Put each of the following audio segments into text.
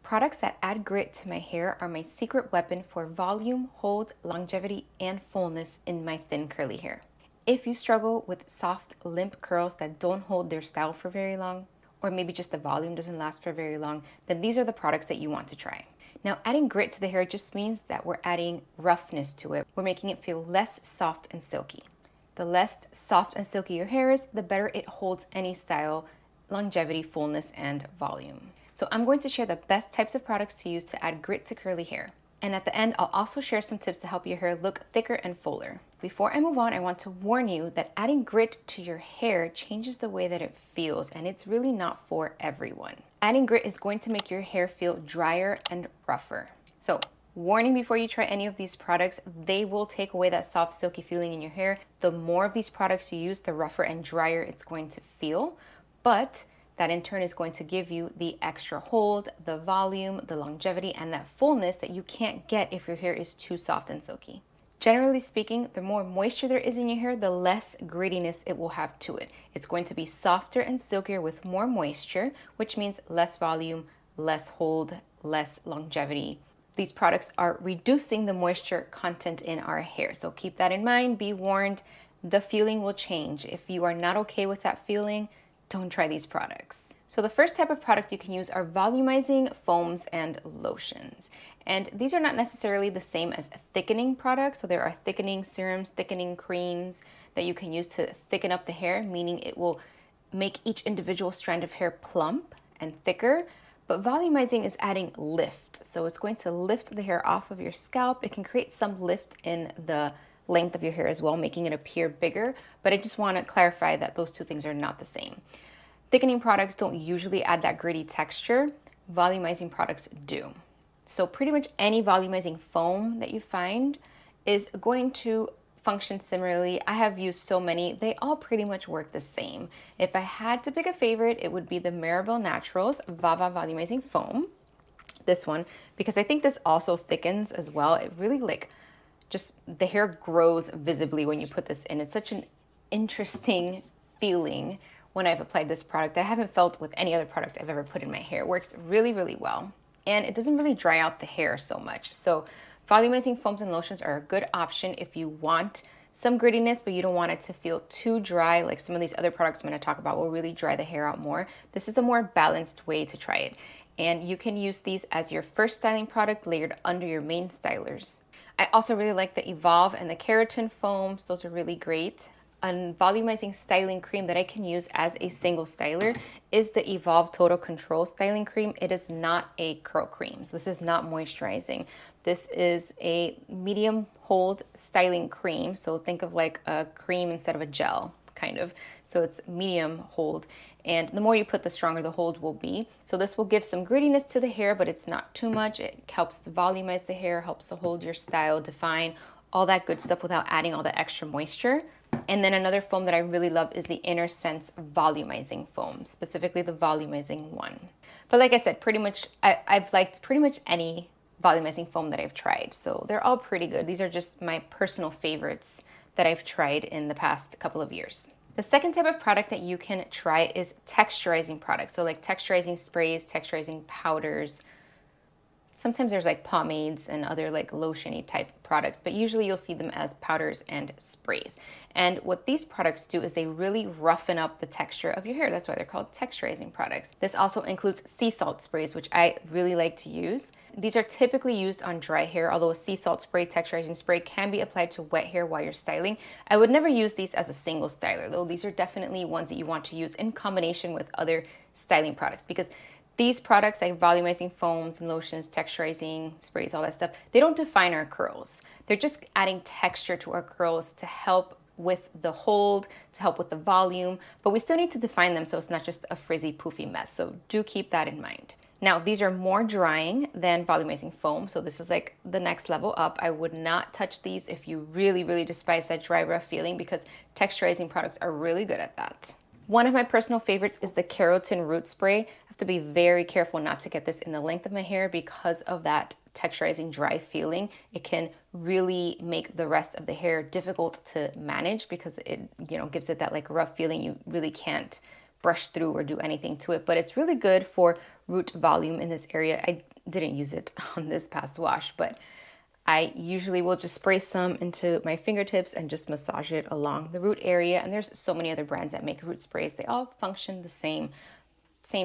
Products that add grit to my hair are my secret weapon for volume, hold, longevity, and fullness in my thin curly hair. If you struggle with soft, limp curls that don't hold their style for very long, or maybe just the volume doesn't last for very long, then these are the products that you want to try. Now, adding grit to the hair just means that we're adding roughness to it. We're making it feel less soft and silky. The less soft and silky your hair is, the better it holds any style, longevity, fullness, and volume. So I'm going to share the best types of products to use to add grit to curly hair. And at the end, I'll also share some tips to help your hair look thicker and fuller. Before I move on, I want to warn you that adding grit to your hair changes the way that it feels, and it's really not for everyone. Adding grit is going to make your hair feel drier and rougher. So, warning before you try any of these products, they will take away that soft, silky feeling in your hair. The more of these products you use, the rougher and drier it's going to feel. But that in turn is going to give you the extra hold, the volume, the longevity, and that fullness that you can't get if your hair is too soft and silky. Generally speaking, the more moisture there is in your hair, the less grittiness it will have to it. It's going to be softer and silkier with more moisture, which means less volume, less hold, less longevity. These products are reducing the moisture content in our hair. So keep that in mind, be warned, the feeling will change. If you are not okay with that feeling, don't try these products. So the first type of product you can use are volumizing foams and lotions. And these are not necessarily the same as thickening products. So there are thickening serums, thickening creams that you can use to thicken up the hair, meaning it will make each individual strand of hair plump and thicker. But volumizing is adding lift. So it's going to lift the hair off of your scalp. It can create some lift in the length of your hair as well, making it appear bigger. But I just want to clarify that those two things are not the same. Thickening products don't usually add that gritty texture. Volumizing products do. So pretty much any volumizing foam that you find is going to function similarly. I have used so many, they all pretty much work the same. If I had to pick a favorite, it would be the Maribel Naturals Vava Volumizing Foam. This one, because I think this also thickens as well. It really just the hair grows visibly when you put this in. It's such an interesting feeling when I've applied this product that I haven't felt with any other product I've ever put in my hair. It works really, really well. And it doesn't really dry out the hair so much. So volumizing foams and lotions are a good option if you want some grittiness, but you don't want it to feel too dry like some of these other products I'm going to talk about will really dry the hair out more. This is a more balanced way to try it. And you can use these as your first styling product layered under your main stylers. I also really like the Evolve and the Keratin foams. Those are really great. A volumizing styling cream that I can use as a single styler is the Evolve Total Control Styling Cream. It is not a curl cream, so this is not moisturizing. This is a medium hold styling cream, so think of like a cream instead of a gel, kind of. So it's medium hold, and the more you put, the stronger the hold will be. So this will give some grittiness to the hair, but it's not too much. It helps to volumize the hair, helps to hold your style, define, all that good stuff without adding all the extra moisture. And then another foam that I really love is the Inner Sense Volumizing Foam, specifically the volumizing one. But like I said, pretty much I've liked pretty much any volumizing foam that I've tried. So they're all pretty good. These are just my personal favorites that I've tried in the past couple of years. The second type of product that you can try is texturizing products. So like texturizing sprays, texturizing powders. Sometimes there's like pomades and other like lotion-y type products, but usually you'll see them as powders and sprays. And what these products do is they really roughen up the texture of your hair. That's why they're called texturizing products. This also includes sea salt sprays, which I really like to use. These are typically used on dry hair, although a sea salt spray, texturizing spray can be applied to wet hair while you're styling. I would never use these as a single styler, though these are definitely ones that you want to use in combination with other styling products, because these products like volumizing foams and lotions, texturizing sprays, all that stuff, they don't define our curls. They're just adding texture to our curls to help with the hold, to help with the volume, but we still need to define them so it's not just a frizzy, poofy mess. So do keep that in mind. Now, these are more drying than volumizing foam, so this is like the next level up. I would not touch these if you really, really despise that dry, rough feeling, because texturizing products are really good at that. One of my personal favorites is the Keratin Root Spray. I have to be very careful not to get this in the length of my hair because of that texturizing dry feeling. It can really make the rest of the hair difficult to manage because it, gives it that like rough feeling. You really can't brush through or do anything to it, but it's really good for root volume in this area. didn't use it on this past wash, but I usually will just spray some into my fingertips and just massage it along the root area. And there's so many other brands that make root sprays. They all function the same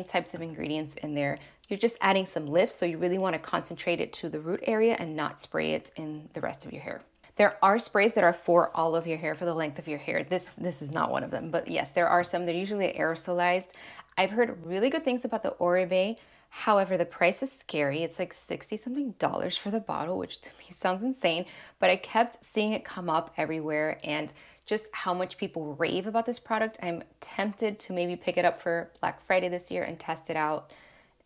types of ingredients in there. You're just adding some lift, so you really want to concentrate it to the root area and not spray it in the rest of your hair. There are sprays that are for all of your hair, for the length of your hair. This is not one of them, but yes, there are some. They're usually aerosolized. I've heard really good things about the Oribe. However, the price is scary. It's like $60 something for the bottle, which to me sounds insane, but I kept seeing it come up everywhere, and just how much people rave about this product. I'm tempted to maybe pick it up for Black Friday this year and test it out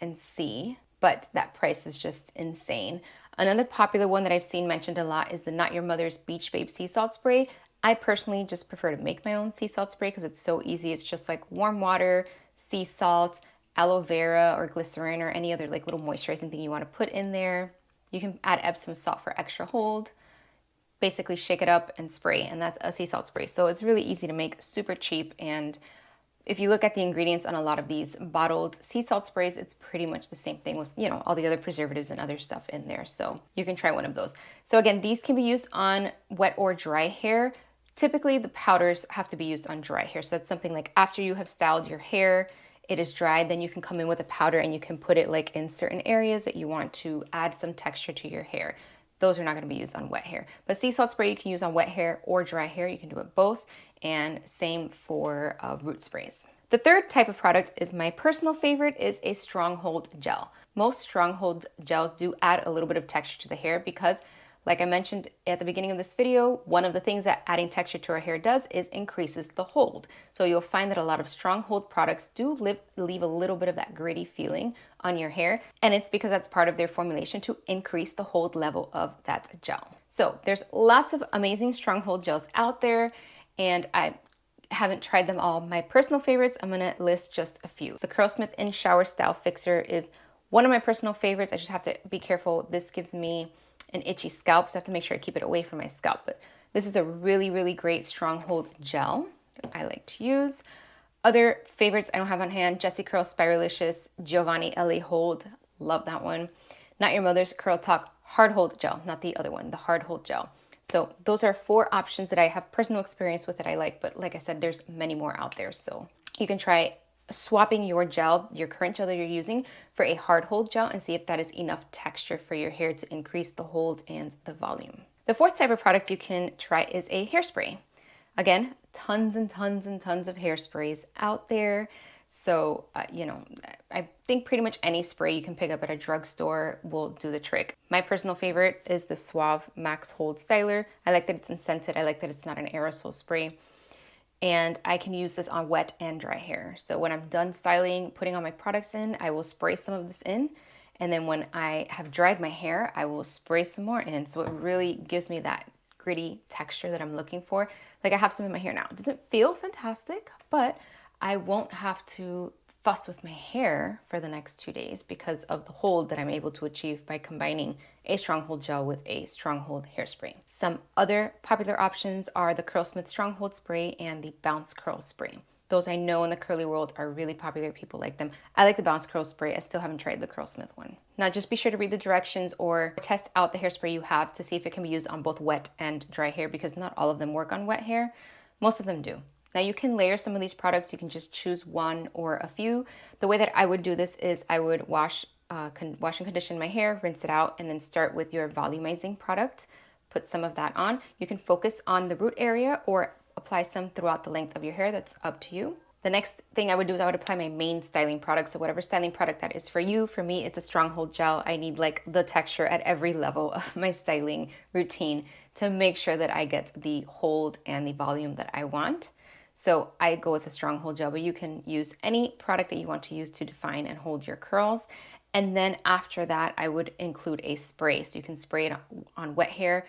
and see, but that price is just insane. Another popular one that I've seen mentioned a lot is the Not Your Mother's Beach Babe Sea Salt Spray. I personally just prefer to make my own sea salt spray because it's so easy. It's just like warm water, sea salt, aloe vera or glycerin or any other like little moisturizing thing you want to put in there. You can add Epsom salt for extra hold. Basically shake it up and spray, and that's a sea salt spray. So it's really easy to make, super cheap, and if you look at the ingredients on a lot of these bottled sea salt sprays, it's pretty much the same thing with, you know, all the other preservatives and other stuff in there. So you can try one of those. So again, these can be used on wet or dry hair. Typically the powders have to be used on dry hair. So that's something like after you have styled your hair, it is dried, then you can come in with a powder and you can put it like in certain areas that you want to add some texture to your hair. Those are not going to be used on wet hair. But sea salt spray you can use on wet hair or dry hair. You can do it both. And same for root sprays. The third type of product is my personal favorite, is a stronghold gel. Most stronghold gels do add a little bit of texture to the hair because, like I mentioned at the beginning of this video, one of the things that adding texture to our hair does is increases the hold. So you'll find that a lot of stronghold products do leave a little bit of that gritty feeling on your hair, and it's because that's part of their formulation to increase the hold level of that gel. So there's lots of amazing stronghold gels out there, and I haven't tried them all. My personal favorites, I'm gonna list just a few. The Curlsmith In Shower Style Fixer is one of my personal favorites. I just have to be careful. This gives me an itchy scalp, so I have to make sure I keep it away from my scalp. But this is a really, really great stronghold gel that I like to use. Other favorites I don't have on hand: Jessie Curl Spiralicious, Giovanni LA Hold, love that one. Not Your Mother's Curl Talk Hard Hold Gel, not the other one, the Hard Hold Gel. So those are 4 options that I have personal experience with that I like, but like I said, there's many more out there. So you can try swapping your gel, your current gel that you're using, for a hard hold gel and see if that is enough texture for your hair to increase the hold and the volume. The fourth type of product you can try is a hairspray. Again, tons and tons and tons of hairsprays out there. So, you know, I think pretty much any spray you can pick up at a drugstore will do the trick. My personal favorite is the Suave Max Hold Styler. I like that it's unscented. I like that it's not an aerosol spray. And I can use this on wet and dry hair. So when I'm done styling, putting all my products in, I will spray some of this in. And then when I have dried my hair, I will spray some more in. So it really gives me that gritty texture that I'm looking for. Like I have some in my hair now. It doesn't feel fantastic, but I won't have to fuss with my hair for the next 2 days because of the hold that I'm able to achieve by combining a stronghold gel with a stronghold hairspray. Some other popular options are the Curlsmith Stronghold Spray and the Bounce Curl Spray. Those I know in the curly world are really popular. People like them. I like the Bounce Curl Spray. I still haven't tried the Curlsmith one. Now just be sure to read the directions or test out the hairspray you have to see if it can be used on both wet and dry hair, because not all of them work on wet hair. Most of them do. Now you can layer some of these products. You can just choose one or a few. The way that I would do this is I would wash and condition my hair, rinse it out, and then start with your volumizing product. Put some of that on. You can focus on the root area or apply some throughout the length of your hair. That's up to you. The next thing I would do is I would apply my main styling product. So whatever styling product that is for you. For me, it's a stronghold gel. I need like the texture at every level of my styling routine to make sure that I get the hold and the volume that I want. So I go with a stronghold gel, but you can use any product that you want to use to define and hold your curls. And then after that, I would include a spray. So you can spray it on wet hair,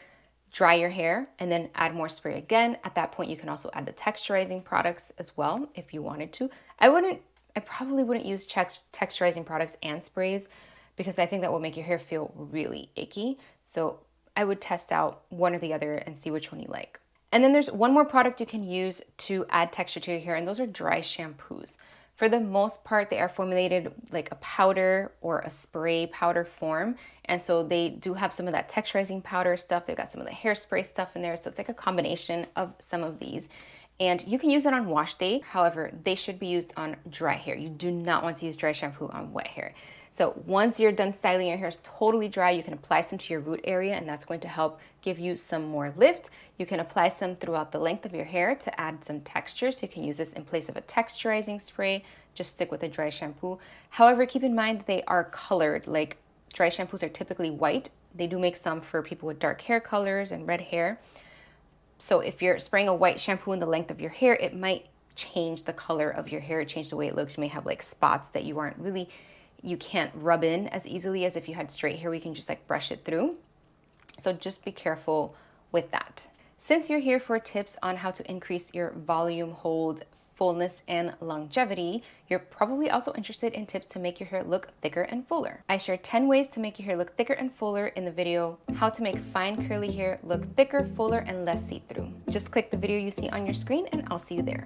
dry your hair, and then add more spray again. At that point, you can also add the texturizing products as well if you wanted to. I probably wouldn't use texturizing products and sprays because I think that will make your hair feel really icky. So I would test out one or the other and see which one you like. And then there's one more product you can use to add texture to your hair, and those are dry shampoos. For the most part, they are formulated like a powder or a spray powder form. And so they do have some of that texturizing powder stuff. They've got some of the hairspray stuff in there. So it's like a combination of some of these. And you can use it on wash day. However, they should be used on dry hair. You do not want to use dry shampoo on wet hair. So once you're done styling, your hair is totally dry, you can apply some to your root area, and that's going to help give you some more lift. You can apply some throughout the length of your hair to add some texture. So you can use this in place of a texturizing spray. Just stick with a dry shampoo. However, keep in mind they are colored. Like dry shampoos are typically white. They do make some for people with dark hair colors and red hair. So if you're spraying a white shampoo in the length of your hair, it might change the color of your hair, change the way it looks. You may have like spots that you can't rub in as easily as if you had straight hair. We can just like brush it through. So just be careful with that. Since you're here for tips on how to increase your volume, hold, fullness, and longevity, you're probably also interested in tips to make your hair look thicker and fuller. I share 10 ways to make your hair look thicker and fuller in the video, How to Make Fine Curly Hair Look Thicker, Fuller, and Less See-Through. Just click the video you see on your screen and I'll see you there.